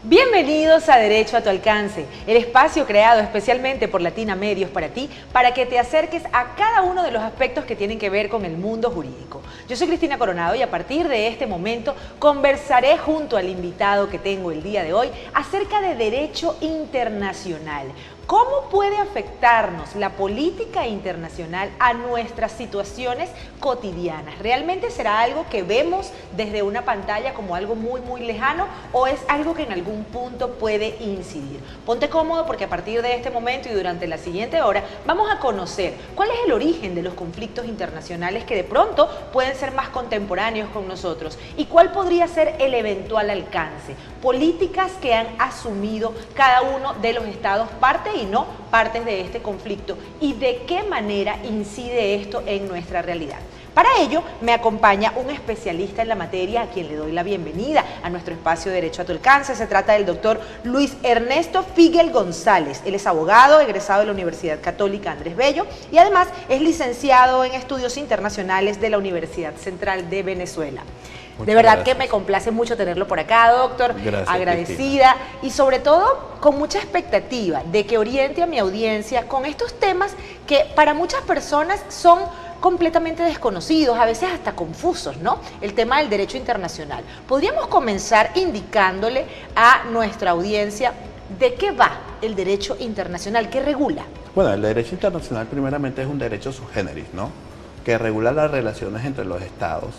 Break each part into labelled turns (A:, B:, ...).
A: Bienvenidos a Derecho a tu Alcance, el espacio creado especialmente por Latina Medios para ti, para que te acerques a cada uno de los aspectos que tienen que ver con el mundo jurídico. Yo soy Cristina Coronado y a partir de este momento conversaré junto al invitado que tengo el día de hoy acerca de derecho internacional. ¿Cómo puede afectarnos la política internacional a nuestras situaciones cotidianas? ¿Realmente será algo que vemos desde una pantalla como algo muy lejano o es algo que en algún punto puede incidir? Ponte cómodo porque a partir de este momento y durante la siguiente hora vamos a conocer cuál es el origen de los conflictos internacionales que de pronto pueden ser más contemporáneos con nosotros y cuál podría ser el eventual alcance. Políticas que han asumido cada uno de los estados parte y no partes de este conflicto y de qué manera incide esto en nuestra realidad. Para ello me acompaña un especialista en la materia a quien le doy la bienvenida a nuestro espacio Derecho a tu Alcance. Se trata del doctor Luis Ernesto Figuel González. Él es abogado, egresado de la Universidad Católica Andrés Bello y además es licenciado en Estudios Internacionales de la Universidad Central de Venezuela. De verdad gracias. Que me complace mucho tenerlo por acá, doctor. Gracias, agradecida Cristina. Y sobre todo con mucha expectativa de que oriente a mi audiencia con estos temas que para muchas personas son completamente desconocidos, a veces hasta confusos, ¿no? El tema del derecho internacional. Podríamos comenzar indicándole a nuestra audiencia de qué va el derecho internacional, qué regula.
B: Bueno, el derecho internacional primeramente es un derecho sui generis, ¿no? Que regula las relaciones entre los estados,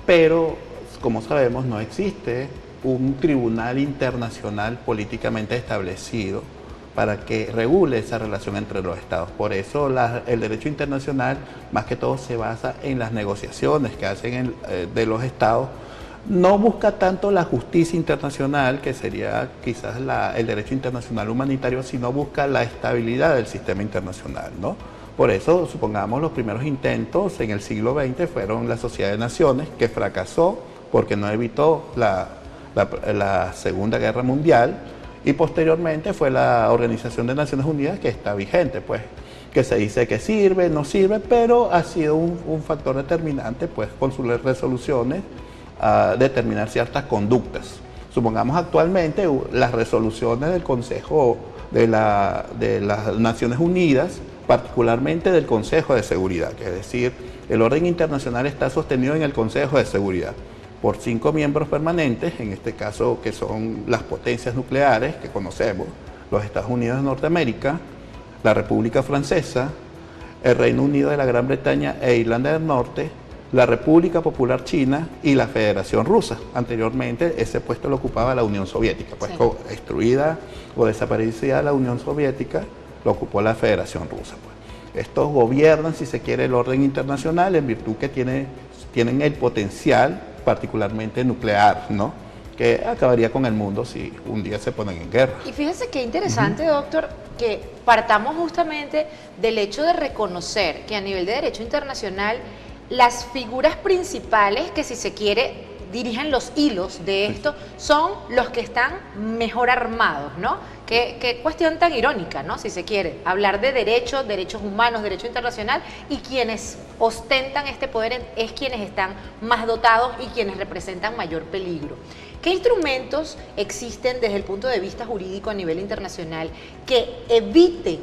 B: pero como sabemos, no existe un tribunal internacional políticamente establecido para que regule esa relación entre los estados. Por eso el derecho internacional, más que todo, se basa en las negociaciones que hacen de los estados. No busca tanto la justicia internacional, que sería quizás el derecho internacional humanitario, sino busca la estabilidad del sistema internacional, ¿no? Por eso, supongamos, los primeros intentos en el siglo XX fueron la Sociedad de Naciones, que fracasó porque no evitó la Segunda Guerra Mundial, y posteriormente fue la Organización de Naciones Unidas, que está vigente, pues, que se dice que sirve, no sirve, pero ha sido un factor determinante, pues, con sus resoluciones, a determinar ciertas conductas. Supongamos actualmente las resoluciones del Consejo de las Naciones Unidas, particularmente del Consejo de Seguridad, que es decir, el orden internacional está sostenido en el Consejo de Seguridad por 5 miembros permanentes, en este caso que son las potencias nucleares que conocemos, los Estados Unidos de Norteamérica, la República Francesa, el Reino Unido de la Gran Bretaña e Irlanda del Norte, la República Popular China y la Federación Rusa. Anteriormente ese puesto lo ocupaba la Unión Soviética, pues sí. Destruida o desaparecida la Unión Soviética, lo ocupó la Federación Rusa. Pues. Estos gobiernan, si se quiere, el orden internacional en virtud que tienen el potencial particularmente nuclear, ¿no? Que acabaría con el mundo si un día se ponen en guerra.
A: Y fíjese qué interesante, doctor, que partamos justamente del hecho de reconocer que a nivel de derecho internacional las figuras principales que, si se quiere, dirigen los hilos de esto son los que están mejor armados, ¿no? Qué cuestión tan irónica, ¿no? Si se quiere, hablar de derechos humanos, derecho internacional, y quienes ostentan este poder es quienes están más dotados y quienes representan mayor peligro. ¿Qué instrumentos existen desde el punto de vista jurídico a nivel internacional que eviten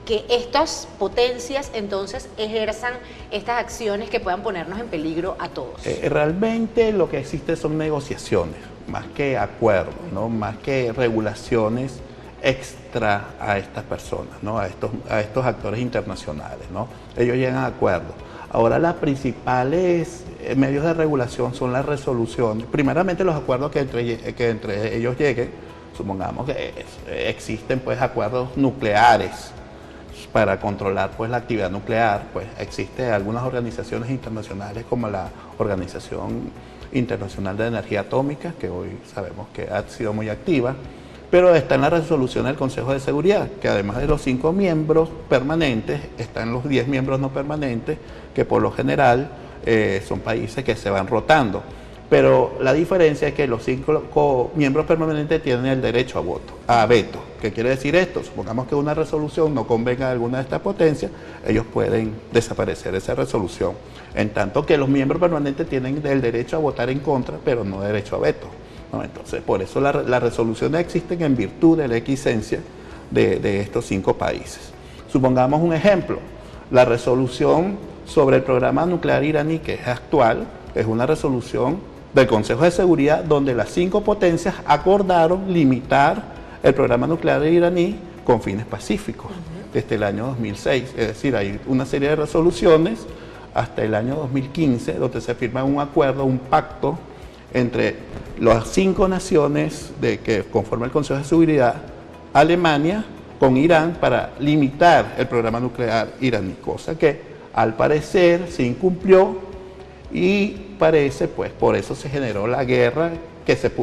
A: que estas potencias entonces ejerzan estas acciones que puedan ponernos en peligro a todos?
B: Realmente lo que existe son negociaciones, más que acuerdos, ¿no? Más que regulaciones extra a estas personas, ¿no? a estos actores internacionales, ¿no? Ellos llegan a acuerdos. Ahora, las principales medios de regulación son las resoluciones. Primeramente, los acuerdos que entre ellos lleguen. Supongamos que existen, pues, acuerdos nucleares para controlar, pues, la actividad nuclear. Pues existen algunas organizaciones internacionales como la Organización Internacional de Energía Atómica, que hoy sabemos que ha sido muy activa, pero está en la resolución del Consejo de Seguridad, que además de los 5 miembros permanentes, están los 10 miembros no permanentes, que por lo general son países que se van rotando. Pero la diferencia es que los 5 miembros permanentes tienen el derecho a veto. ¿Qué quiere decir esto? Supongamos que una resolución no convenga a alguna de estas potencias, ellos pueden desaparecer esa resolución. En tanto que los miembros permanentes tienen el derecho a votar en contra, pero no derecho a veto. ¿no? Entonces, por eso las resoluciones existen en virtud de la equisencia de estos 5 países. Supongamos un ejemplo, la resolución sobre el programa nuclear iraní, que es actual, es una resolución del Consejo de Seguridad donde las 5 potencias acordaron limitar el programa nuclear iraní con fines pacíficos desde el año 2006. Es decir, hay una serie de resoluciones hasta el año 2015 donde se firma un acuerdo, un pacto entre las 5 naciones que conforman el Consejo de Seguridad, Alemania con Irán para limitar el programa nuclear iraní, cosa que al parecer se incumplió y parece, pues, por eso se generó la guerra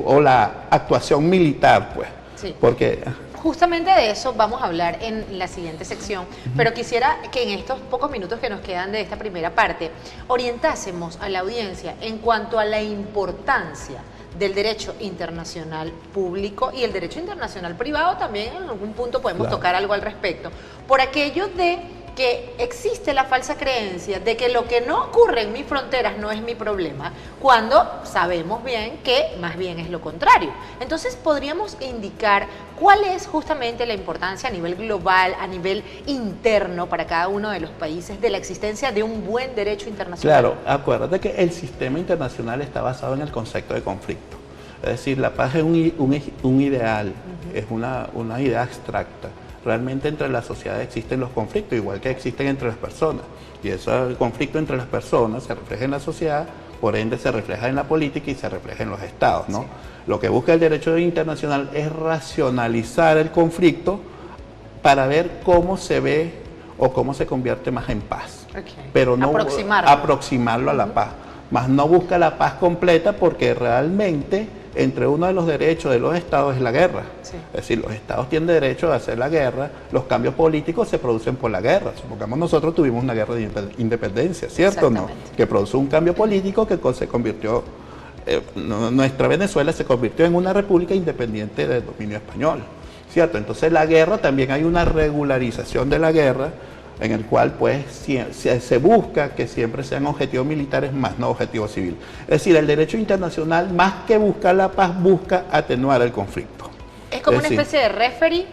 B: o la actuación militar, pues,
A: sí.
B: Porque
A: justamente de eso vamos a hablar en la siguiente sección, pero quisiera que en estos pocos minutos que nos quedan de esta primera parte orientásemos a la audiencia en cuanto a la importancia del derecho internacional público y el derecho internacional privado. También en algún punto podemos tocar algo al respecto, por aquello de que existe la falsa creencia de que lo que no ocurre en mis fronteras no es mi problema, cuando sabemos bien que más bien es lo contrario. Entonces, podríamos indicar cuál es justamente la importancia a nivel global, a nivel interno para cada uno de los países de la existencia de un buen derecho internacional.
B: Claro, acuérdate que el sistema internacional está basado en el concepto de conflicto. Es decir, la paz es un ideal, es una idea abstracta. Realmente entre las sociedades existen los conflictos, igual que existen entre las personas. Y ese conflicto entre las personas se refleja en la sociedad, por ende se refleja en la política y se refleja en los estados, ¿no? Sí. Lo que busca el derecho internacional es racionalizar el conflicto para ver cómo se ve o cómo se convierte más en paz. Pero no aproximarlo a la paz. Más no busca la paz completa porque realmente entre uno de los derechos de los estados es la guerra. Sí. Es decir, los estados tienen derecho a hacer la guerra, los cambios políticos se producen por la guerra. Supongamos nosotros tuvimos una guerra de independencia, ¿cierto? ¿No? Que produjo un cambio político que se convirtió, nuestra Venezuela se convirtió en una república independiente del dominio español, ¿cierto? Entonces la guerra, también hay una regularización de la guerra, en el cual pues se busca que siempre sean objetivos militares más no objetivos civiles. Es decir, el derecho internacional, más que buscar la paz, busca atenuar el conflicto.
A: Es como una especie de referee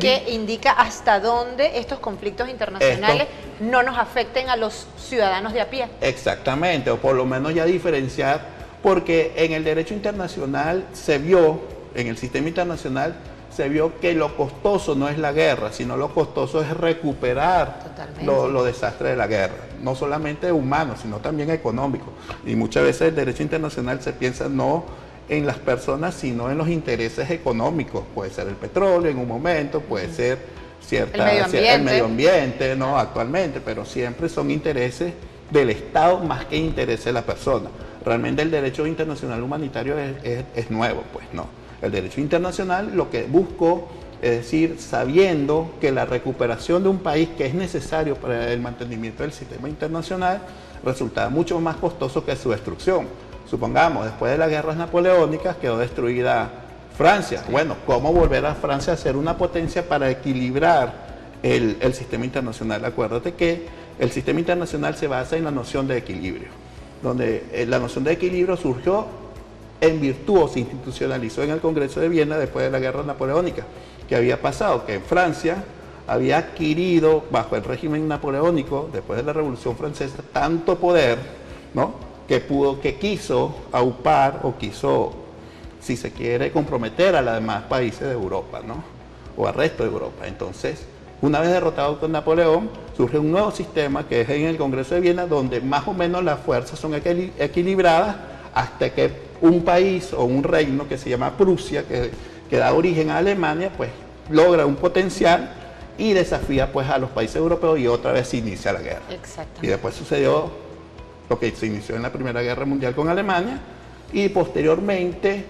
A: que indica hasta dónde estos conflictos internacionales no nos afecten a los ciudadanos de a pie.
B: Exactamente, o por lo menos ya diferenciar, porque en el derecho internacional se vio, en el sistema internacional, se vio que lo costoso no es la guerra, sino lo costoso es recuperar los desastres de la guerra, no solamente humanos, sino también económicos. Y muchas veces el derecho internacional se piensa no en las personas, sino en los intereses económicos. Puede ser el petróleo en un momento, puede ser el medio ambiente, ¿no? Actualmente, pero siempre son intereses del Estado más que intereses de la persona. Realmente el derecho internacional humanitario es nuevo, pues no. El derecho internacional lo que buscó, es decir, sabiendo que la recuperación de un país que es necesario para el mantenimiento del sistema internacional resultaba mucho más costoso que su destrucción. Supongamos, después de las guerras napoleónicas quedó destruida Francia. Bueno, ¿cómo volver a Francia a ser una potencia para equilibrar el sistema internacional? Acuérdate que el sistema internacional se basa en la noción de equilibrio, donde la noción de equilibrio surgió en virtud o se institucionalizó en el Congreso de Viena después de la guerra napoleónica. ¿Qué había pasado? Que Francia había adquirido, bajo el régimen napoleónico, después de la Revolución Francesa, tanto poder, ¿no? que quiso aupar o quiso, si se quiere, comprometer a los demás países de Europa, ¿no? O al resto de Europa. Entonces, una vez derrotado con Napoleón, surge un nuevo sistema que es en el Congreso de Viena, donde más o menos las fuerzas son equilibradas hasta que un país o un reino que se llama Prusia, que da origen a Alemania, pues logra un potencial y desafía pues a los países europeos y otra vez se inicia la guerra.
A: Exactamente.
B: Y después sucedió lo que se inició en la Primera Guerra Mundial con Alemania y posteriormente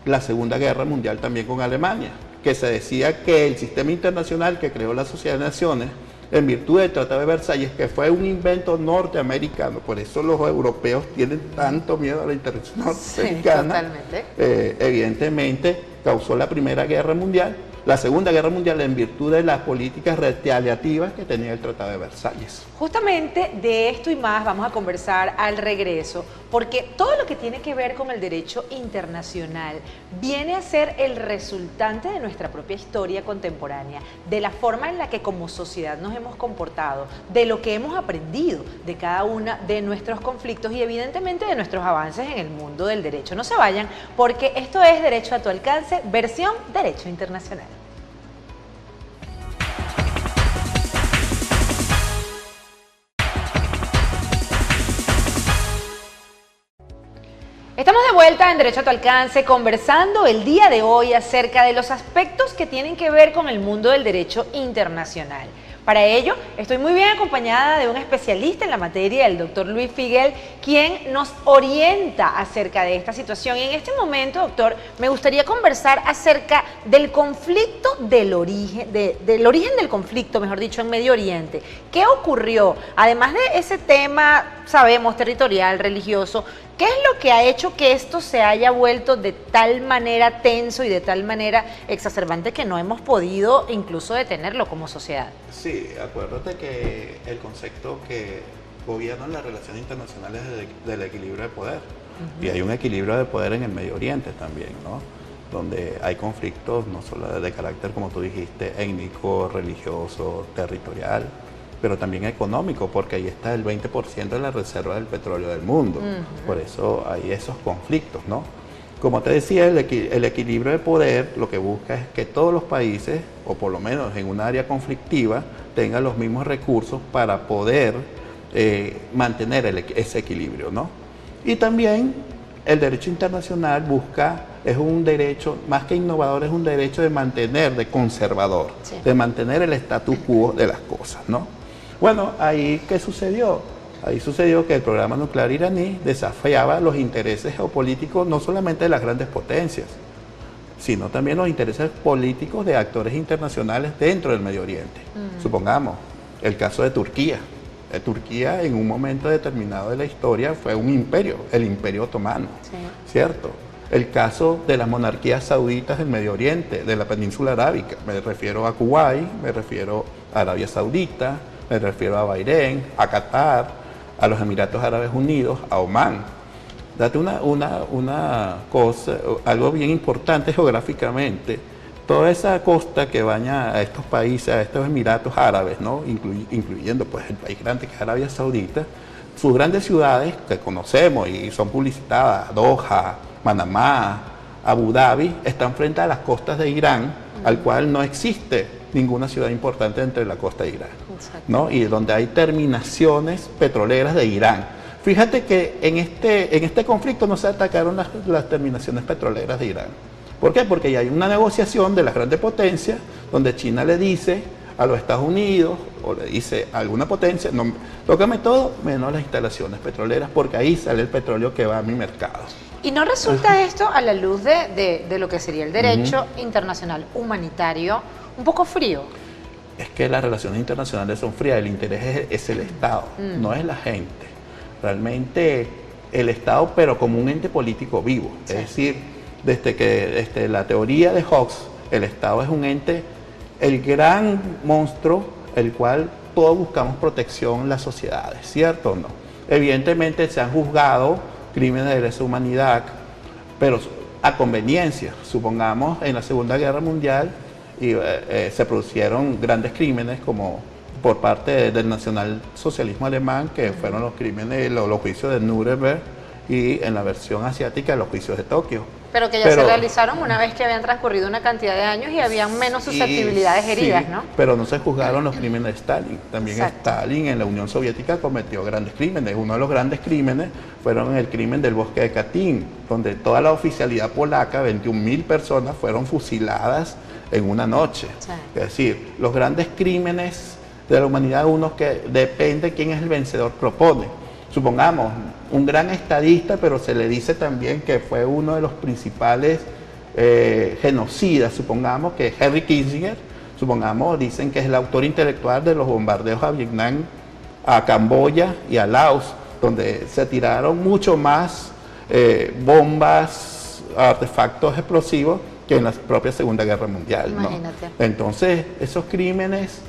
B: la Segunda Guerra Mundial también con Alemania, que se decía que el sistema internacional que creó la Sociedad de Naciones en virtud del Tratado de Versalles, que fue un invento norteamericano, por eso los europeos tienen tanto miedo a la intervención norteamericana, evidentemente causó la Primera Guerra Mundial, la Segunda Guerra Mundial en virtud de las políticas retaliativas que tenía el Tratado de Versalles.
A: Justamente de esto y más vamos a conversar al regreso, porque todo lo que tiene que ver con el derecho internacional viene a ser el resultante de nuestra propia historia contemporánea, de la forma en la que como sociedad nos hemos comportado, de lo que hemos aprendido de cada una de nuestros conflictos y evidentemente de nuestros avances en el mundo del derecho. No se vayan, porque esto es Derecho a tu alcance, versión Derecho Internacional. Estamos de vuelta en Derecho a tu alcance conversando el día de hoy acerca de los aspectos que tienen que ver con el mundo del derecho internacional. Para ello, estoy muy bien acompañada de un especialista en la materia, el doctor Luis Figuel, quien nos orienta acerca de esta situación. Y en este momento, doctor, me gustaría conversar acerca del conflicto del origen del conflicto, mejor dicho, en Medio Oriente. ¿Qué ocurrió? Además de ese tema, sabemos, territorial, religioso, ¿qué es lo que ha hecho que esto se haya vuelto de tal manera tenso y de tal manera exacerbante que no hemos podido incluso detenerlo como sociedad?
B: Sí, acuérdate que el concepto que gobiernan las relaciones internacionales es del equilibrio de poder. Y hay un equilibrio de poder en el Medio Oriente también, ¿no? Donde hay conflictos no solo de carácter, como tú dijiste, étnico, religioso, territorial, pero también económico, porque ahí está el 20% de la reserva del petróleo del mundo. Por eso hay esos conflictos, ¿no? Como te decía, el equilibrio de poder lo que busca es que todos los países, o por lo menos en un área conflictiva, tengan los mismos recursos para poder mantener ese equilibrio, ¿no? Y también el derecho internacional es un derecho, más que innovador, es un derecho de mantener, de conservador, sí, de mantener el status quo de las cosas, ¿no? Bueno, ahí ¿qué sucedió? Ahí sucedió que el programa nuclear iraní desafiaba los intereses geopolíticos no solamente de las grandes potencias, sino también los intereses políticos de actores internacionales dentro del Medio Oriente. Supongamos el caso de Turquía. Turquía en un momento determinado de la historia fue un imperio, el Imperio Otomano, sí, ¿cierto? El caso de las monarquías sauditas del Medio Oriente, de la península arábica. Me refiero a Kuwait, me refiero a Arabia Saudita, me refiero a Bahrein, a Qatar, a los Emiratos Árabes Unidos, a Omán. Date una cosa, algo bien importante geográficamente. Toda esa costa que baña a estos países, a estos Emiratos Árabes, ¿no? Incluyendo pues, el país grande que es Arabia Saudita, sus grandes ciudades que conocemos y son publicitadas, Doha, Manamá, Abu Dhabi, están frente a las costas de Irán, al cual no existe ninguna ciudad importante entre la costa de Irán, ¿no? Y donde hay terminaciones petroleras de Irán. Fíjate que en este conflicto no se atacaron las terminaciones petroleras de Irán. ¿Por qué? Porque ya hay una negociación de las grandes potencias donde China le dice a los Estados Unidos o le dice a alguna potencia, no, tócame todo menos las instalaciones petroleras porque ahí sale el petróleo que va a mi mercado.
A: ¿Y no resulta esto, a la luz de lo que sería el derecho internacional humanitario, un poco frío?
B: Es que las relaciones internacionales son frías, el interés es el Estado, no es la gente. Realmente el Estado, pero como un ente político vivo. Sí. Es decir, desde la teoría de Hobbes, el Estado es un ente, el gran monstruo, el cual todos buscamos protección en las sociedades, ¿cierto o no? Evidentemente se han juzgado crímenes de lesa humanidad, pero a conveniencia. Supongamos en la Segunda Guerra Mundial se produjeron grandes crímenes como por parte del nacionalsocialismo alemán, que fueron los crímenes, los juicios de Nuremberg y en la versión asiática los juicios de Tokio.
A: Pero que ya se realizaron una vez que habían transcurrido una cantidad de años y habían menos susceptibilidades heridas, ¿no?
B: Pero no se juzgaron los crímenes de Stalin. También Stalin en la Unión Soviética cometió grandes crímenes. Uno de los grandes crímenes fueron el crimen del bosque de Katyn, donde toda la oficialidad polaca, 21.000 personas, fueron fusiladas en una noche. Sí. Es decir, los grandes crímenes de la humanidad, uno que depende quién es el vencedor, propone. Supongamos, un gran estadista, pero se le dice también que fue uno de los principales genocidas, supongamos que Henry Kissinger, supongamos, dicen que es el autor intelectual de los bombardeos a Vietnam, a Camboya y a Laos, donde se tiraron mucho más bombas, artefactos explosivos que en la propia Segunda Guerra Mundial, ¿no?
A: Imagínate.
B: Entonces, esos crímenes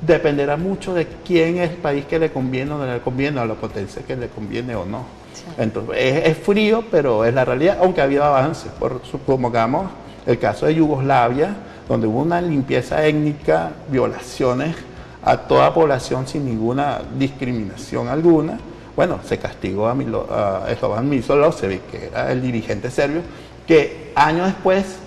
B: dependerá mucho de quién es el país que le conviene o no le conviene, o la potencia que le conviene o no.
A: Sí.
B: Entonces, es frío, pero es la realidad, aunque ha habido avances. Supongamos el caso de Yugoslavia, donde hubo una limpieza étnica, violaciones a toda población sin ninguna discriminación alguna. Bueno, se castigó a Slobodan Milošević, que era el dirigente serbio, que años después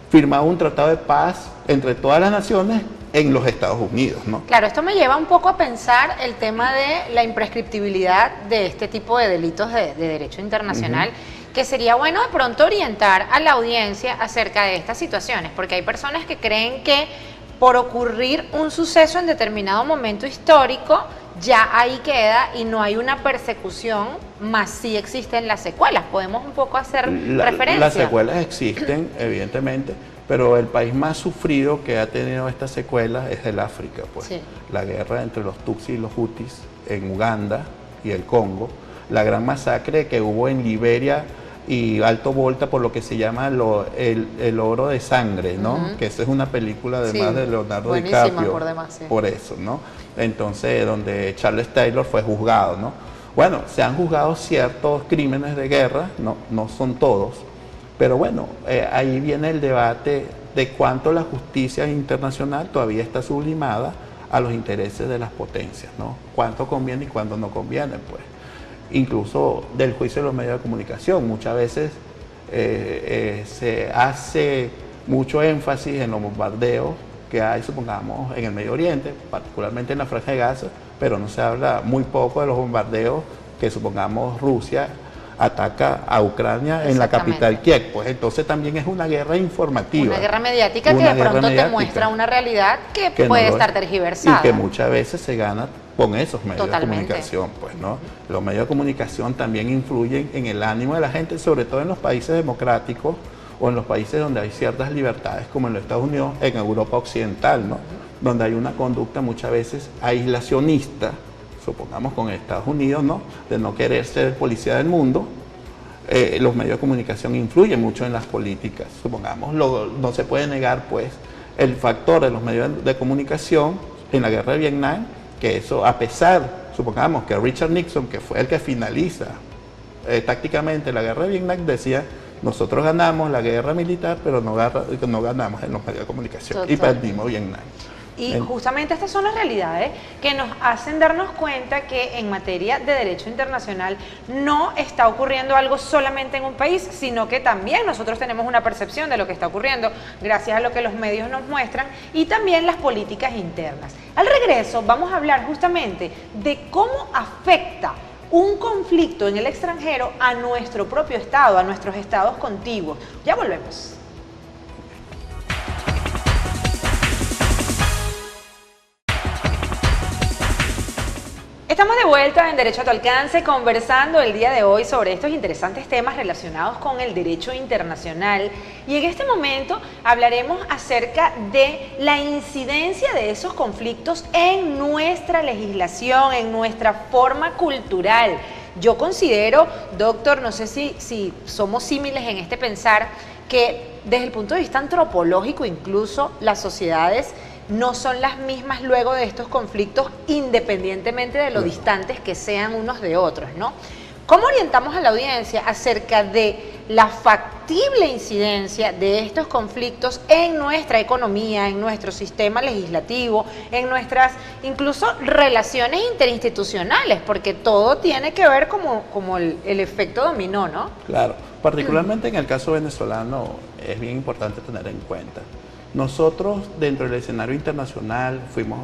B: firmaba un tratado de paz entre todas las naciones en los Estados Unidos, ¿no?
A: Claro, esto me lleva un poco a pensar el tema de la imprescriptibilidad de este tipo de delitos de derecho internacional, que sería bueno de pronto orientar a la audiencia acerca de estas situaciones, porque hay personas que creen que por ocurrir un suceso en determinado momento histórico, ya ahí queda y no hay una persecución, más sí existen las secuelas. Podemos un poco hacer referencia.
B: Las secuelas existen, evidentemente, pero el país más sufrido que ha tenido estas secuelas es el África, pues.
A: Sí.
B: La guerra entre los Tutsis y los Hutus en Uganda y el Congo, la gran masacre que hubo en Liberia y Alto Volta por lo que se llama el oro de sangre, ¿no? Que esa es una película además
A: Sí,
B: de Leonardo
A: buenísima
B: DiCaprio.
A: por demás, sí.
B: Por eso, ¿no? Entonces, donde Charles Taylor fue juzgado, ¿no? Bueno, se han juzgado ciertos crímenes de guerra, no son todos, pero bueno, ahí viene el debate de cuánto la justicia internacional todavía está sublimada a los intereses de las potencias, ¿no? Cuánto conviene y cuánto no conviene, pues. Incluso del juicio de los medios de comunicación, muchas veces se hace mucho énfasis en los bombardeos que hay, supongamos, en el Medio Oriente, particularmente en la Franja de Gaza, pero no se habla muy poco de los bombardeos que, supongamos, Rusia ataca a Ucrania en la capital Kiev. Pues entonces también es una guerra informativa.
A: Una guerra mediática que de pronto te muestra una realidad que puede estar tergiversada.
B: Y que muchas veces se gana con esos medios
A: Totalmente.
B: de comunicación, pues, ¿no? Los medios de comunicación también influyen en el ánimo de la gente, sobre todo en los países democráticos o en los países donde hay ciertas libertades, como en los Estados Unidos, en Europa Occidental, ¿no? Donde hay una conducta muchas veces aislacionista, supongamos con Estados Unidos, ¿no? De no querer ser el policía del mundo. Los medios de comunicación influyen mucho en las políticas, supongamos, no se puede negar, pues, el factor de los medios de comunicación en la guerra de Vietnam, que eso, a pesar, supongamos que Richard Nixon, que fue el que finaliza tácticamente la guerra de Vietnam, decía: nosotros ganamos la guerra militar, pero no ganamos en los medios de comunicación. Total. Y perdimos Vietnam.
A: Y justamente estas son las realidades que nos hacen darnos cuenta que en materia de derecho internacional no está ocurriendo algo solamente en un país, sino que también nosotros tenemos una percepción de lo que está ocurriendo gracias a lo que los medios nos muestran y también las políticas internas. Al regreso vamos a hablar justamente de cómo afecta un conflicto en el extranjero a nuestro propio estado, a nuestros estados contiguos. Ya volvemos. Estamos de vuelta en Derecho a tu Alcance, conversando el día de hoy sobre estos interesantes temas relacionados con el derecho internacional. Y en este momento hablaremos acerca de la incidencia de esos conflictos en nuestra legislación, en nuestra forma cultural. Yo considero, doctor, no sé si somos símiles en este pensar, que desde el punto de vista antropológico incluso las sociedades no son las mismas luego de estos conflictos, independientemente de lo distantes que sean unos de otros, ¿no? ¿Cómo orientamos a la audiencia acerca de la factible incidencia de estos conflictos en nuestra economía, en nuestro sistema legislativo, en nuestras incluso relaciones interinstitucionales? Porque todo tiene que ver como el efecto dominó, ¿no? Claro,
B: particularmente en el caso venezolano es bien importante tener en cuenta. Nosotros, dentro del escenario internacional, fuimos,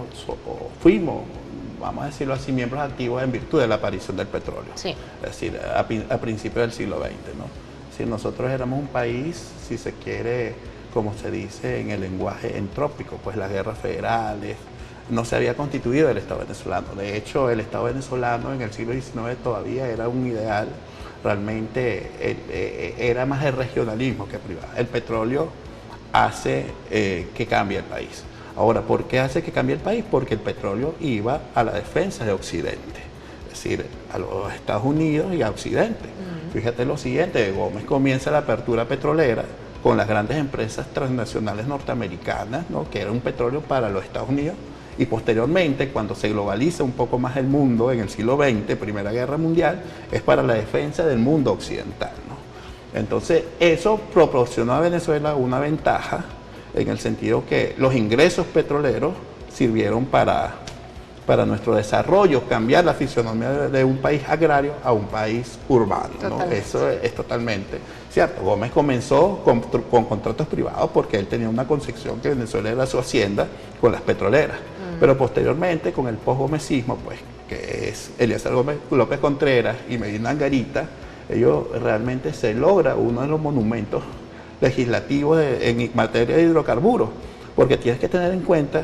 B: vamos a decirlo así, miembros activos en virtud de la aparición del petróleo.
A: Sí.
B: Es decir, a principios del siglo XX, ¿no? Es decir, nosotros éramos un país, si se quiere, como se dice en el lenguaje entrópico, pues las guerras federales, no se había constituido el Estado venezolano. De hecho, el Estado venezolano en el siglo XIX todavía era un ideal, realmente era más el regionalismo que privado. El petróleo hace que cambie el país. Ahora, ¿por qué hace que cambie el país? Porque el petróleo iba a la defensa de Occidente, es decir, a los Estados Unidos y a Occidente. Fíjate lo siguiente, Gómez comienza la apertura petrolera con las grandes empresas transnacionales norteamericanas, ¿no? Que era un petróleo para los Estados Unidos, y posteriormente, cuando se globaliza un poco más el mundo en el siglo XX, Primera Guerra Mundial, es para la defensa del mundo occidental, ¿no? Entonces, eso proporcionó a Venezuela una ventaja en el sentido que los ingresos petroleros sirvieron para nuestro desarrollo, cambiar la fisonomía de un país agrario a un país urbano, ¿no? Eso es totalmente cierto. Gómez comenzó con contratos privados porque él tenía una concepción que Venezuela era su hacienda con las petroleras. Pero posteriormente, con el posgomecismo, pues, que es Eliezer López Contreras y Medina Angarita, ellos realmente se logra uno de los monumentos legislativos en materia de hidrocarburos, porque tienes que tener en cuenta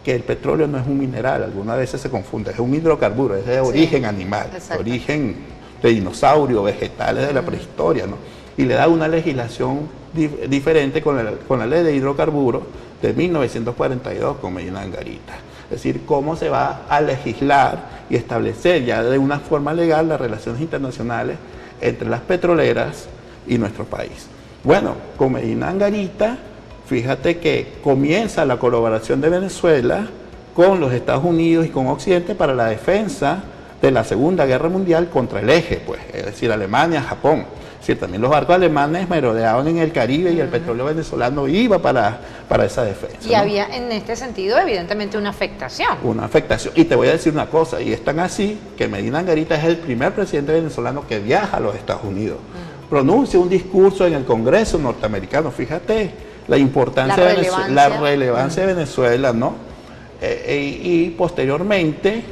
B: que el petróleo no es un mineral, algunas veces se confunde, es un hidrocarburo, es de origen animal, de origen de dinosaurio, vegetales de la prehistoria, ¿no? Y le da una legislación diferente con la ley de hidrocarburos de 1942 con Medina Angarita. Es decir, cómo se va a legislar y establecer ya de una forma legal las relaciones internacionales entre las petroleras y nuestro país. Bueno, con Medina Angarita, fíjate que comienza la colaboración de Venezuela con los Estados Unidos y con Occidente para la defensa de la Segunda Guerra Mundial contra el eje, pues, es decir, Alemania, Japón. Es decir, también los barcos alemanes merodeaban en el Caribe y el petróleo venezolano iba para esa defensa.
A: Y ¿no? Había en este sentido, evidentemente, una afectación.
B: Una afectación. Y te voy a decir una cosa, y es tan así que Medina Angarita es el primer presidente venezolano que viaja a los Estados Unidos. Pronuncia un discurso en el Congreso norteamericano, fíjate la importancia la relevancia de Venezuela, ¿no? Y posteriormente,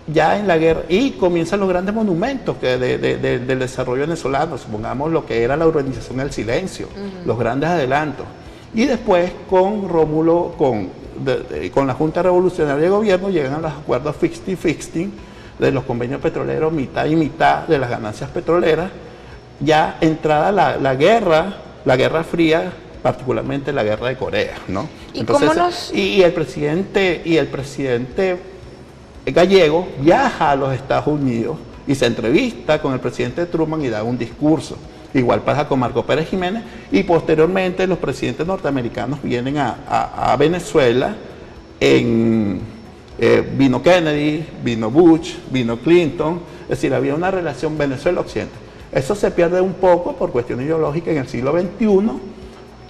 B: ya en la guerra, y comienzan los grandes monumentos del desarrollo venezolano, supongamos lo que era la urbanización del silencio, los grandes adelantos. Y después con Rómulo, con la Junta Revolucionaria de Gobierno, llegan a los acuerdos 50-50 de los convenios petroleros, mitad y mitad de las ganancias petroleras, ya entrada la Guerra Fría, particularmente la Guerra de Corea, ¿no?
A: ¿Y
B: entonces, el presidente gallego viaja a los Estados Unidos y se entrevista con el presidente Truman y da un discurso. Igual pasa con Marco Pérez Jiménez, y posteriormente los presidentes norteamericanos vienen a Venezuela. Vino Kennedy, vino Bush, vino Clinton, es decir, había una relación Venezuela-Occidente. Eso se pierde un poco por cuestiones ideológicas en el siglo XXI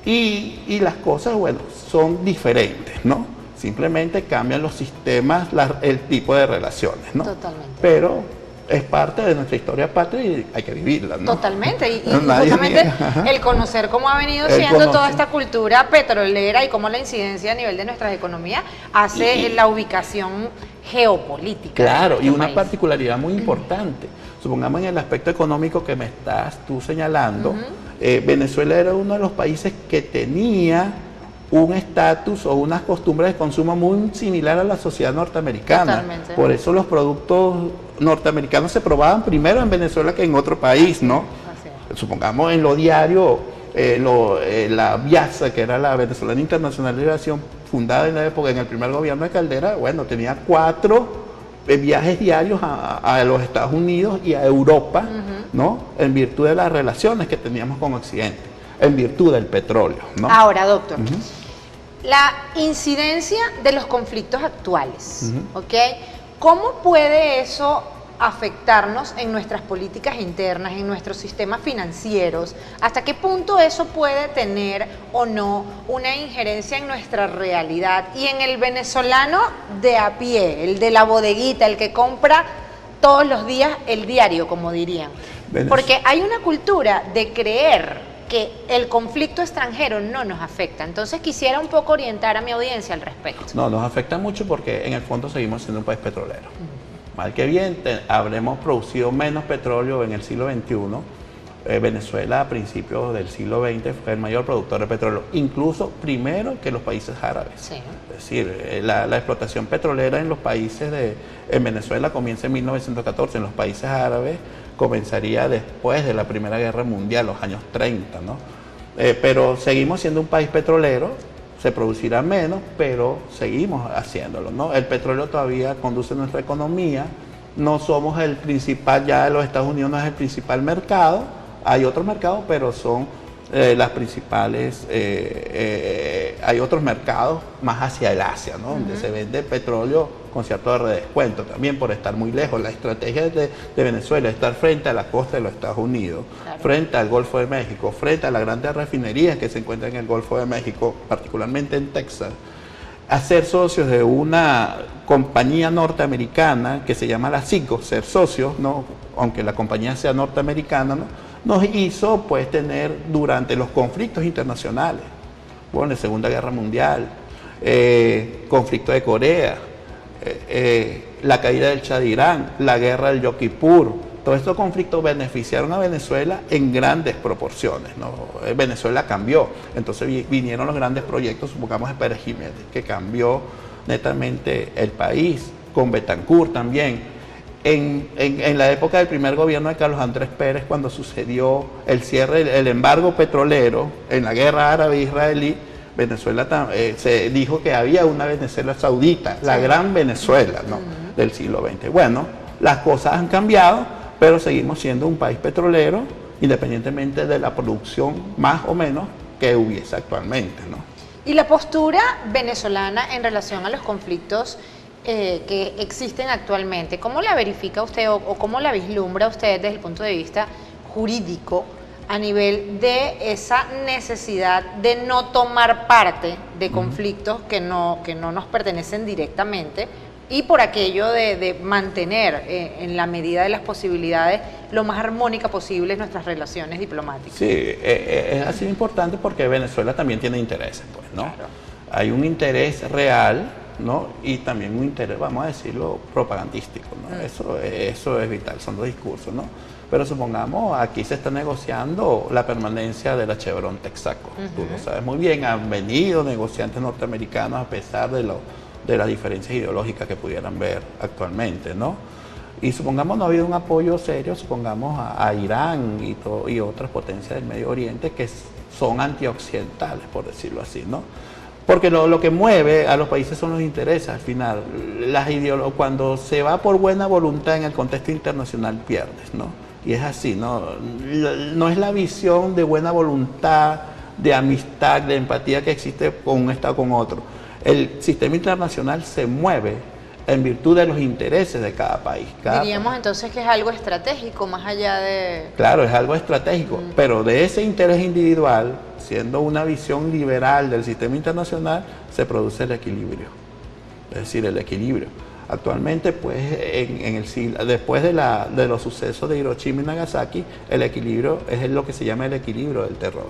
B: y las cosas, bueno, son diferentes, ¿no? Simplemente cambian los sistemas, el tipo de relaciones, ¿no?
A: Totalmente.
B: Pero es parte de nuestra historia patria y hay que vivirla, ¿no?
A: Totalmente. Y justamente el conocer cómo ha venido siendo toda esta cultura petrolera y cómo la incidencia a nivel de nuestras economías hace la ubicación geopolítica.
B: Claro, y una particularidad muy importante. Supongamos en el aspecto económico que me estás tú señalando, Venezuela era uno de los países que tenía un estatus o unas costumbres de consumo muy similar a la sociedad norteamericana. Totalmente. Por eso los productos norteamericanos se probaban primero en Venezuela que en otro país, ¿no? Supongamos en lo diario, la VIASA, que era la Venezolana Internacional de Liberación, fundada en la época, en el primer gobierno de Caldera, bueno, tenía 4 viajes diarios a los Estados Unidos y a Europa, ¿no? En virtud de las relaciones que teníamos con Occidente, en virtud del petróleo, ¿no?
A: Ahora, doctor, la incidencia de los conflictos actuales, ¿ok? ¿Cómo puede eso afectarnos en nuestras políticas internas, en nuestros sistemas financieros? ¿Hasta qué punto eso puede tener o no una injerencia en nuestra realidad? Y en el venezolano de a pie, el de la bodeguita, el que compra todos los días el diario, como dirían. Porque hay una cultura de creer que el conflicto extranjero no nos afecta. Entonces quisiera un poco orientar a mi audiencia al respecto.
B: No, nos afecta mucho porque en el fondo seguimos siendo un país petrolero. Mal que bien, habremos producido menos petróleo en el siglo XXI. Venezuela a principios del siglo XX fue el mayor productor de petróleo, incluso primero que los países árabes. Sí. Es decir, la explotación petrolera en los países en Venezuela comienza en 1914, en los países árabes comenzaría después de la Primera Guerra Mundial, los años 30, ¿no? Pero seguimos siendo un país petrolero, se producirá menos, pero seguimos haciéndolo, ¿no? El petróleo todavía conduce nuestra economía, no somos el principal, ya los Estados Unidos no es el principal mercado, hay otros mercados, pero son las principales, hay otros mercados más hacia el Asia, ¿no? Donde se vende petróleo con cierto redescuento, también por estar muy lejos. La estrategia de Venezuela es estar frente a la costa de los Estados Unidos,
A: Claro.
B: frente al Golfo de México, frente a las grandes refinerías que se encuentran en el Golfo de México, particularmente en Texas, a ser socios de una compañía norteamericana que se llama la CICO, ser socios, ¿no? Aunque la compañía sea norteamericana, ¿no? Nos hizo pues tener durante los conflictos internacionales, bueno, la Segunda Guerra Mundial, conflicto de Corea, la caída del Shah de Irán, la guerra del Yom Kippur, todos estos conflictos beneficiaron a Venezuela en grandes proporciones, ¿no? Venezuela cambió, entonces vinieron los grandes proyectos, supongamos de Pérez Jiménez, que cambió netamente el país, con Betancourt también. En la época del primer gobierno de Carlos Andrés Pérez, cuando sucedió el cierre, el embargo petrolero en la guerra árabe-israelí, Venezuela se dijo que había una Venezuela saudita, la gran Venezuela, ¿no? Del siglo XX. Bueno, las cosas han cambiado, pero seguimos siendo un país petrolero, independientemente de la producción más o menos que hubiese actualmente, ¿no?
A: Y la postura venezolana en relación a los conflictos que existen actualmente, ¿cómo la verifica usted o cómo la vislumbra usted desde el punto de vista jurídico a nivel de esa necesidad de no tomar parte de conflictos que no nos pertenecen directamente y por aquello de mantener en la medida de las posibilidades lo más armónica posible nuestras relaciones diplomáticas?
B: Sí, es así importante porque Venezuela también tiene intereses, pues, ¿no?
A: Claro.
B: Hay un interés real, ¿no? Y también un interés, vamos a decirlo, propagandístico, ¿no? Eso es vital, son dos discursos, ¿no? Pero supongamos, aquí se está negociando la permanencia de la Chevron Texaco. Tú lo sabes muy bien, han venido negociantes norteamericanos a pesar de las diferencias ideológicas que pudieran ver actualmente, ¿no? Y supongamos no ha habido un apoyo serio, supongamos a Irán y otras potencias del Medio Oriente que son antioccidentales, por decirlo así, ¿no? Porque lo que mueve a los países son los intereses, al final. Cuando se va por buena voluntad en el contexto internacional pierdes, ¿no? Y es así, ¿no? No es la visión de buena voluntad, de amistad, de empatía que existe con un Estado con otro. El sistema internacional se mueve en virtud de los intereses de cada país.
A: Diríamos entonces que es algo estratégico, más allá de...
B: Claro, es algo estratégico, pero de ese interés individual, siendo una visión liberal del sistema internacional, se produce el equilibrio. Es decir, el equilibrio. Actualmente, pues, después de los sucesos de Hiroshima y Nagasaki, el equilibrio es lo que se llama el equilibrio del terror.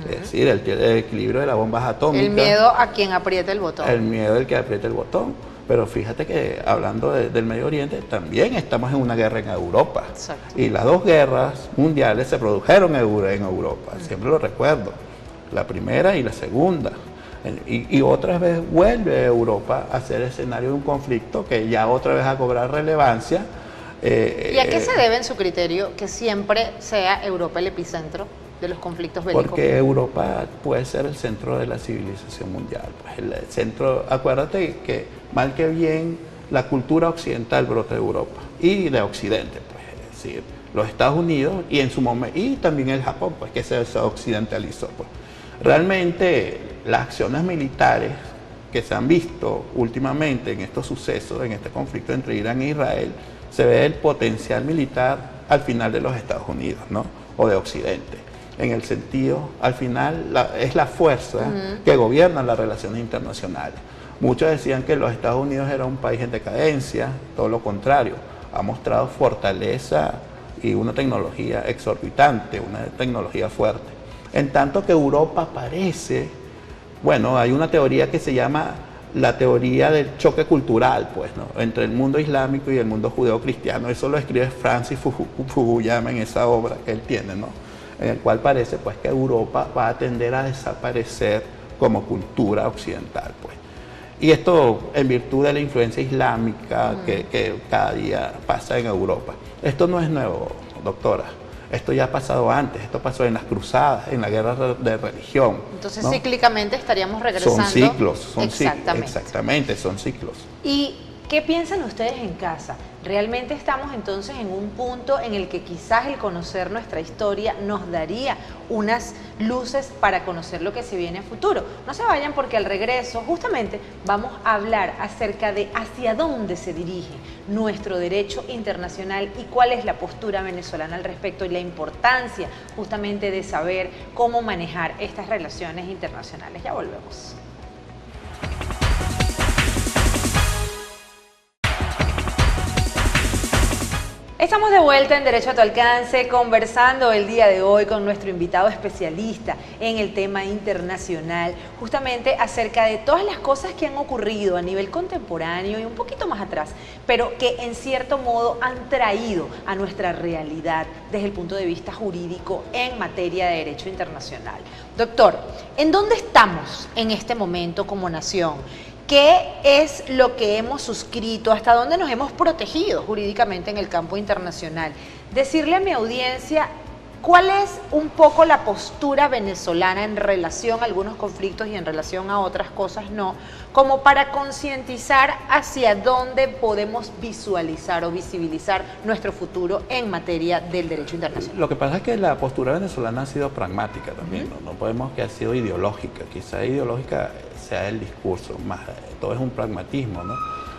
B: Es decir, el equilibrio de las bombas atómicas.
A: El miedo a quien apriete el botón.
B: El miedo del que apriete el botón. Pero fíjate que hablando del Medio Oriente, también estamos en una guerra en Europa.
A: Exacto.
B: Y las dos guerras mundiales se produjeron en Europa, siempre lo recuerdo. La primera y la segunda. Y otra vez vuelve Europa a ser escenario de un conflicto que ya otra vez a cobrar relevancia.
A: ¿Y a qué se debe en su criterio que siempre sea Europa el epicentro de los conflictos bélicos?
B: Porque Europa puede ser el centro de la civilización mundial. Pues el centro, acuérdate que mal que bien la cultura occidental brota de Europa y de Occidente, pues, es decir, los Estados Unidos y en su momento y también el Japón, pues que se occidentalizó. Pues. Realmente las acciones militares que se han visto últimamente en estos sucesos, en este conflicto entre Irán e Israel, se ve el potencial militar al final de los Estados Unidos, ¿no? O de Occidente. En el sentido, al final, es la fuerza que gobierna las relaciones internacionales. Muchos decían que los Estados Unidos era un país en decadencia, todo lo contrario, ha mostrado fortaleza y una tecnología exorbitante, una tecnología fuerte. En tanto que Europa parece, bueno, hay una teoría que se llama la teoría del choque cultural, pues, ¿no? Entre el mundo islámico y el mundo judeo-cristiano. Eso lo escribe Francis Fukuyama en esa obra que él tiene, ¿no? En el cual parece pues que Europa va a tender a desaparecer como cultura occidental, pues. Y esto en virtud de la influencia islámica que cada día pasa en Europa. Esto no es nuevo, doctora. Esto ya ha pasado antes, esto pasó en las cruzadas, en la guerra de religión.
A: Entonces,
B: ¿no?
A: cíclicamente estaríamos regresando.
B: Son ciclos,
A: Exactamente.
B: Exactamente, son ciclos.
A: Y ¿Qué piensan ustedes en casa? ¿Realmente estamos entonces en un punto en el que quizás el conocer nuestra historia nos daría unas luces para conocer lo que se viene a futuro? No se vayan, porque al regreso justamente vamos a hablar acerca de hacia dónde se dirige nuestro derecho internacional y cuál es la postura venezolana al respecto, y la importancia justamente de saber cómo manejar estas relaciones internacionales. Ya volvemos. Estamos de vuelta en Derecho a tu Alcance, conversando el día de hoy con nuestro invitado especialista en el tema internacional, justamente acerca de todas las cosas que han ocurrido a nivel contemporáneo y un poquito más atrás, pero que en cierto modo han traído a nuestra realidad desde el punto de vista jurídico en materia de derecho internacional. Doctor, ¿en dónde estamos en este momento como nación? ¿Qué es lo que hemos suscrito? ¿Hasta dónde nos hemos protegido jurídicamente en el campo internacional? Decirle a mi audiencia cuál es un poco la postura venezolana en relación a algunos conflictos y en relación a otras cosas no, como para concientizar hacia dónde podemos visualizar o visibilizar nuestro futuro en materia del derecho internacional.
B: Lo que pasa es que la postura venezolana ha sido pragmática también, no podemos que ha sido ideológica, quizá ideológica sea el discurso, más todo es un pragmatismo, ¿no?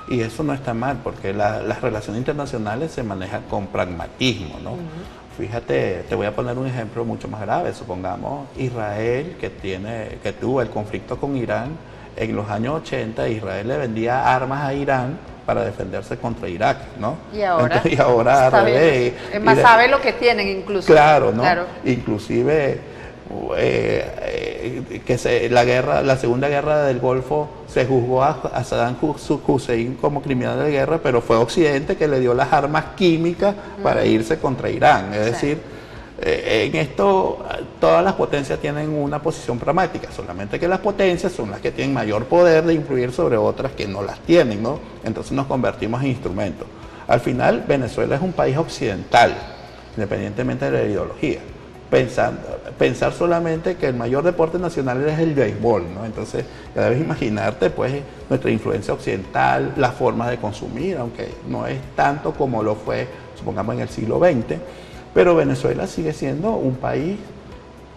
B: Y eso no está mal, porque las relaciones internacionales se manejan con pragmatismo, ¿no? Fíjate, te voy a poner un ejemplo mucho más grave. Supongamos Israel, que tuvo el conflicto con Irán. En los años 80, Israel le vendía armas a Irán para defenderse contra Irak, ¿no?
A: Y ahora,
B: entonces, al revés.
A: Es más, sabe lo que tienen incluso.
B: Claro, ¿no?
A: Claro.
B: Inclusive la Segunda Guerra del Golfo se juzgó a Saddam Hussein como criminal de guerra, pero fue Occidente que le dio las armas químicas para irse contra Irán. Es decir, en esto todas las potencias tienen una posición pragmática, solamente que las potencias son las que tienen mayor poder de influir sobre otras que no las tienen, ¿no? Entonces nos convertimos en instrumentos. Al final, Venezuela es un país occidental, independientemente de la ideología. Pensar solamente que el mayor deporte nacional es el béisbol, ¿no? Entonces, ya debes imaginarte, pues, nuestra influencia occidental, las formas de consumir, aunque no es tanto como lo fue, supongamos, en el siglo XX, pero Venezuela sigue siendo un país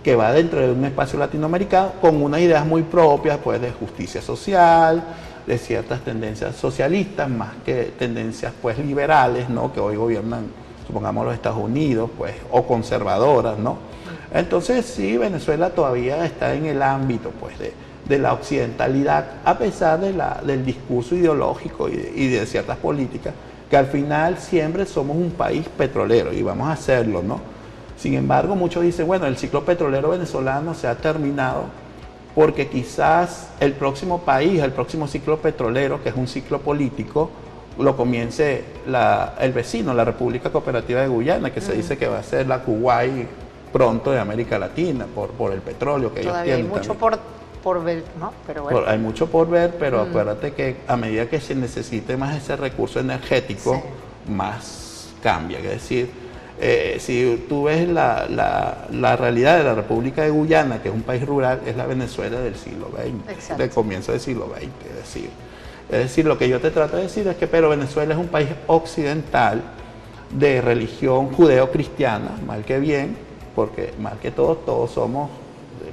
B: que va dentro de un espacio latinoamericano con unas ideas muy propias, pues, de justicia social, de ciertas tendencias socialistas, más que tendencias, pues, liberales, ¿no? Que hoy gobiernan, supongamos, los Estados Unidos, pues, o conservadoras, ¿no? Entonces, sí, Venezuela todavía está en el ámbito, pues, de la occidentalidad, a pesar del discurso ideológico y de ciertas políticas, que al final siempre somos un país petrolero y vamos a hacerlo, ¿no? Sin embargo, muchos dicen, bueno, el ciclo petrolero venezolano se ha terminado porque quizás el próximo país, el próximo ciclo petrolero, que es un ciclo político, lo comience el vecino, la República Cooperativa de Guyana, que se dice que va a ser la Kuwait pronto de América Latina por el petróleo que
A: todavía
B: ellos tienen.
A: Hay mucho por ver, ¿no? Pero bueno.
B: Hay mucho por ver, pero acuérdate que a medida que se necesite más ese recurso energético, más cambia. Es decir, si tú ves la realidad de la República de Guyana, que es un país rural, es la Venezuela del siglo XX, del comienzo del siglo XX, es decir, lo que yo te trato de decir es que, pero Venezuela es un país occidental de religión judeo-cristiana, mal que bien, porque mal que todos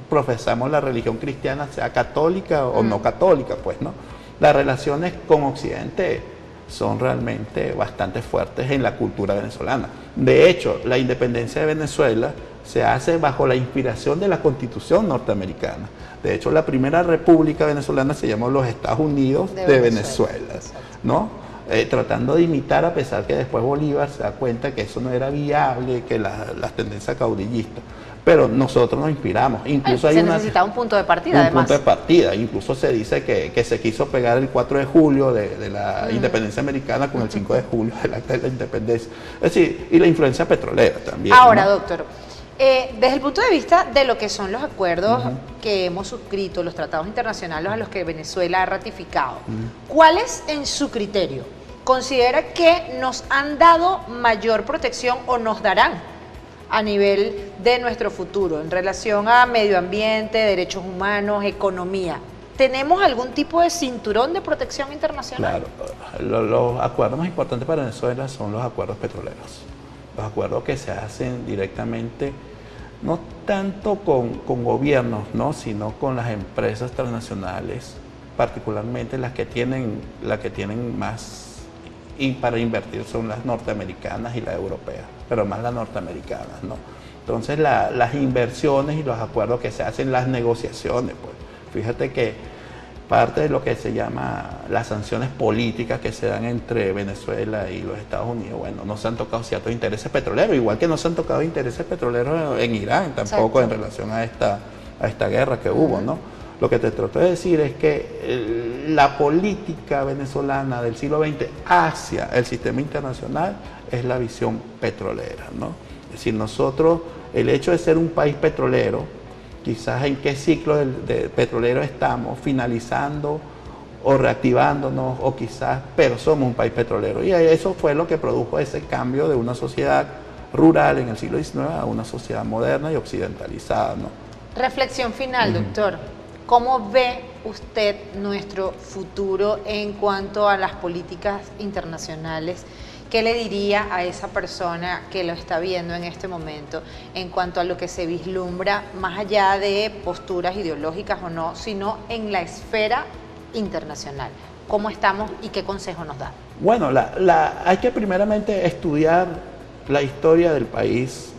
B: profesamos la religión cristiana, sea católica o no católica, pues, ¿no? Las relaciones con Occidente son realmente bastante fuertes en la cultura venezolana. De hecho, la independencia de Venezuela se hace bajo la inspiración de la Constitución norteamericana. De hecho, la primera república venezolana se llamó los Estados Unidos de Venezuela, ¿no? Tratando de imitar, a pesar que después Bolívar se da cuenta que eso no era viable, que las tendencias caudillistas. Pero nosotros nos inspiramos. Incluso
A: se necesitaba un punto de partida, además.
B: Un punto de partida. Incluso se dice que se quiso pegar el 4 de julio de la independencia americana con el 5 de julio del acta de la independencia. Es decir, y la influencia petrolera también.
A: Ahora,
B: ¿no?
A: Doctor, desde el punto de vista de lo que son los acuerdos que hemos suscrito, los tratados internacionales a los que Venezuela ha ratificado, ¿cuáles, en su criterio, considera que nos han dado mayor protección o nos darán a nivel de nuestro futuro en relación a medio ambiente, derechos humanos, economía? ¿tenemos algún tipo de cinturón de protección internacional?
B: Claro, los acuerdos más importantes para Venezuela son los acuerdos petroleros. Los acuerdos que se hacen directamente, no tanto con gobiernos, ¿no?, sino con las empresas transnacionales, particularmente las que tienen más para invertir son las norteamericanas y las europeas, pero más las norteamericanas, ¿no? Entonces las inversiones y los acuerdos que se hacen, las negociaciones, pues fíjate que parte de lo que se llama las sanciones políticas que se dan entre Venezuela y los Estados Unidos, bueno, no se han tocado ciertos intereses petroleros, igual que no se han tocado intereses petroleros en Irán, tampoco. Exacto. En relación a esta guerra que hubo, ¿no? Lo que te trato de decir es que la política venezolana del siglo XX hacia el sistema internacional es la visión petrolera, ¿no? Es decir, nosotros, el hecho de ser un país petrolero, quizás en qué ciclo de petrolero estamos, finalizando o reactivándonos, o quizás, pero somos un país petrolero. Y eso fue lo que produjo ese cambio de una sociedad rural en el siglo XIX a una sociedad moderna y occidentalizada, ¿no?
A: Reflexión final, doctor. ¿Cómo ve usted nuestro futuro en cuanto a las políticas internacionales? ¿Qué le diría a esa persona que lo está viendo en este momento en cuanto a lo que se vislumbra más allá de posturas ideológicas o no, sino en la esfera internacional? ¿Cómo estamos y qué consejo nos da?
B: Bueno, hay que primeramente estudiar la historia del país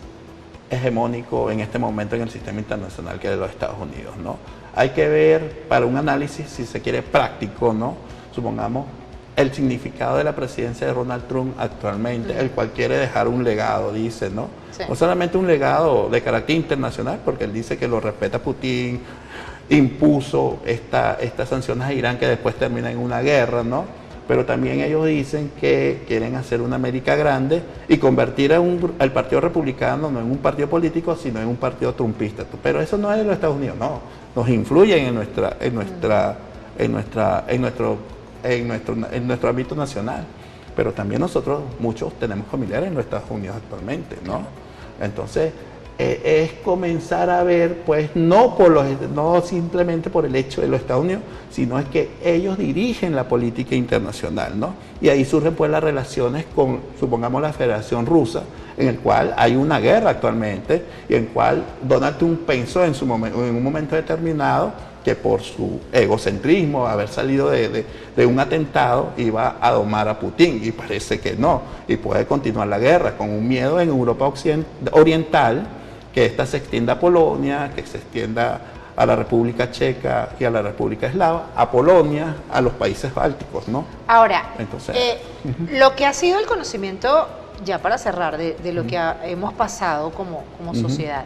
B: hegemónico en este momento en el sistema internacional, que es de los Estados Unidos, ¿no? Hay que ver, para un análisis, si se quiere, práctico, ¿no?, supongamos, el significado de la presidencia de Donald Trump actualmente, el cual quiere dejar un legado, dice, ¿no? Sí. No solamente un legado de carácter internacional, porque él dice que lo respeta Putin, impuso estas sanciones a Irán que después terminan en una guerra, ¿no? Pero también ellos dicen que quieren hacer una América grande y convertir al Partido Republicano no en un partido político, sino en un partido trumpista. Pero eso no es de los Estados Unidos, no. Nos influyen en nuestro ámbito nacional. Pero también nosotros, muchos, tenemos familiares en los Estados Unidos actualmente, ¿no? Entonces, es comenzar a ver, pues, no simplemente por el hecho de los Estados Unidos, sino es que ellos dirigen la política internacional, ¿no? Y ahí surgen, pues, las relaciones con, supongamos, la Federación Rusa, en el cual hay una guerra actualmente, y en el cual Donald Trump pensó en un momento determinado que por su egocentrismo, haber salido de un atentado, iba a domar a Putin, y parece que no, y puede continuar la guerra con un miedo en Europa oriental, que esta se extienda a Polonia, que se extienda a la República Checa y a la República Eslava, a Polonia, a los países bálticos, ¿no?
A: Ahora, entonces, lo que ha sido el conocimiento, ya para cerrar, de lo que hemos pasado como sociedad,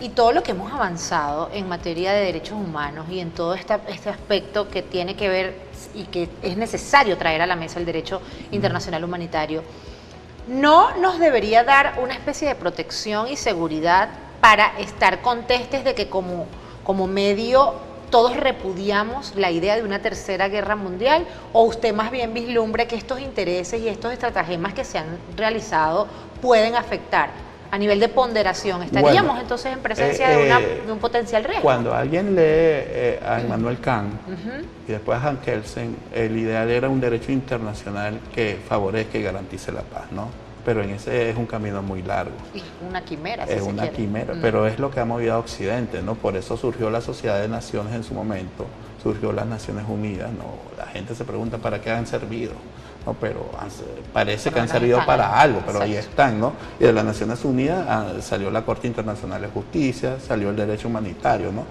A: y todo lo que hemos avanzado en materia de derechos humanos y en todo este aspecto que tiene que ver y que es necesario traer a la mesa el derecho internacional humanitario, ¿no nos debería dar una especie de protección y seguridad para estar contestes de que como medio todos repudiamos la idea de una tercera guerra mundial? ¿O usted más bien vislumbre que estos intereses y estos estratagemas que se han realizado pueden afectar? A nivel de ponderación, ¿estaríamos entonces en presencia de un potencial riesgo?
B: Cuando alguien lee a Immanuel Kant y después a Hans Kelsen, el ideal era un derecho internacional que favorezca y garantice la paz, ¿no? Pero en ese es un camino muy largo.
A: Y una quimera,
B: si se quiere. Es una quimera, pero es lo que ha movido a Occidente, ¿no? Por eso surgió la Sociedad de Naciones en su momento, surgió las Naciones Unidas, ¿no? La gente se pregunta para qué han servido. No, pero parece que han servido para algo, pero ahí están, ¿no? Y de las Naciones Unidas salió la Corte Internacional de Justicia, salió el derecho humanitario, ¿no?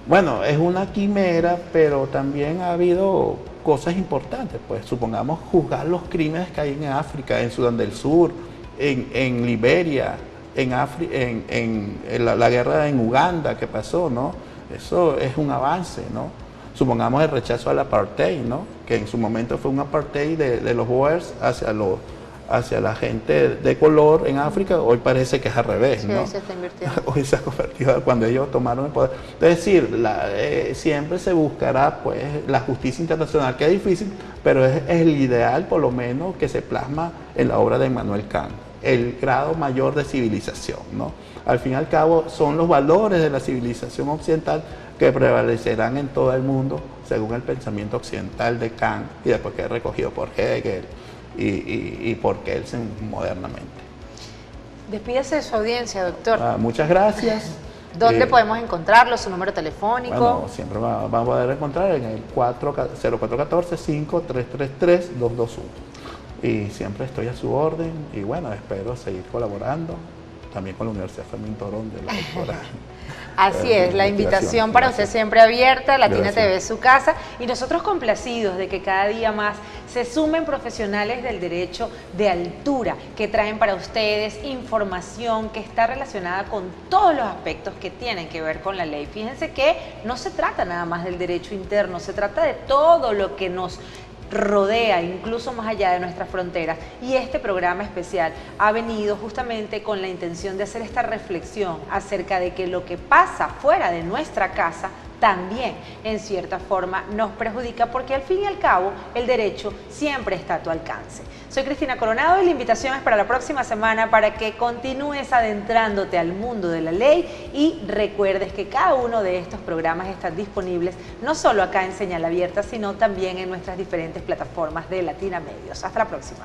B: Bueno, es una quimera, pero también ha habido cosas importantes, pues supongamos juzgar los crímenes que hay en África, en Sudán del Sur, en Liberia, en la guerra en Uganda que pasó, ¿no? Eso es un avance, ¿no? Supongamos el rechazo al apartheid, ¿no? Que en su momento fue un apartheid de los Boers hacia la gente de color en África. Hoy parece que es al revés, ¿no?
A: Sí, se está invirtiendo.
B: Hoy se ha convertido cuando ellos tomaron el poder. Es decir, siempre se buscará, pues, la justicia internacional, que es difícil, pero es el ideal, por lo menos, que se plasma en la obra de Immanuel Kant, el grado mayor de civilización, ¿no? Al fin y al cabo, son los valores de la civilización occidental que prevalecerán en todo el mundo según el pensamiento occidental de Kant y después que es recogido por Hegel y por Kelsen modernamente.
C: Despídase de su audiencia, doctor.
B: Muchas gracias.
C: ¿Dónde podemos encontrarlo? ¿Su número telefónico?
B: Bueno, siempre vamos a poder encontrar en el 0414-5333-221. Y siempre estoy a su orden y bueno, espero seguir colaborando también con la Universidad Fermín Torón de la doctora.
C: Así es, la invitación para usted siempre abierta, Latina TV es su casa
A: y nosotros complacidos de que cada día más se sumen profesionales del derecho de altura que traen para ustedes información que está relacionada con todos los aspectos que tienen que ver con la ley. Fíjense que no se trata nada más del derecho interno, se trata de todo lo que nos rodea, incluso más allá de nuestras fronteras. Y este programa especial ha venido justamente con la intención de hacer esta reflexión acerca de que lo que pasa fuera de nuestra casa también en cierta forma nos perjudica, porque al fin y al cabo el derecho siempre está a tu alcance. Soy Cristina Coronado y la invitación es para la próxima semana para que continúes adentrándote al mundo de la ley y recuerdes que cada uno de estos programas están disponibles no solo acá en Señal Abierta, sino también en nuestras diferentes plataformas de Latina Medios. Hasta la próxima.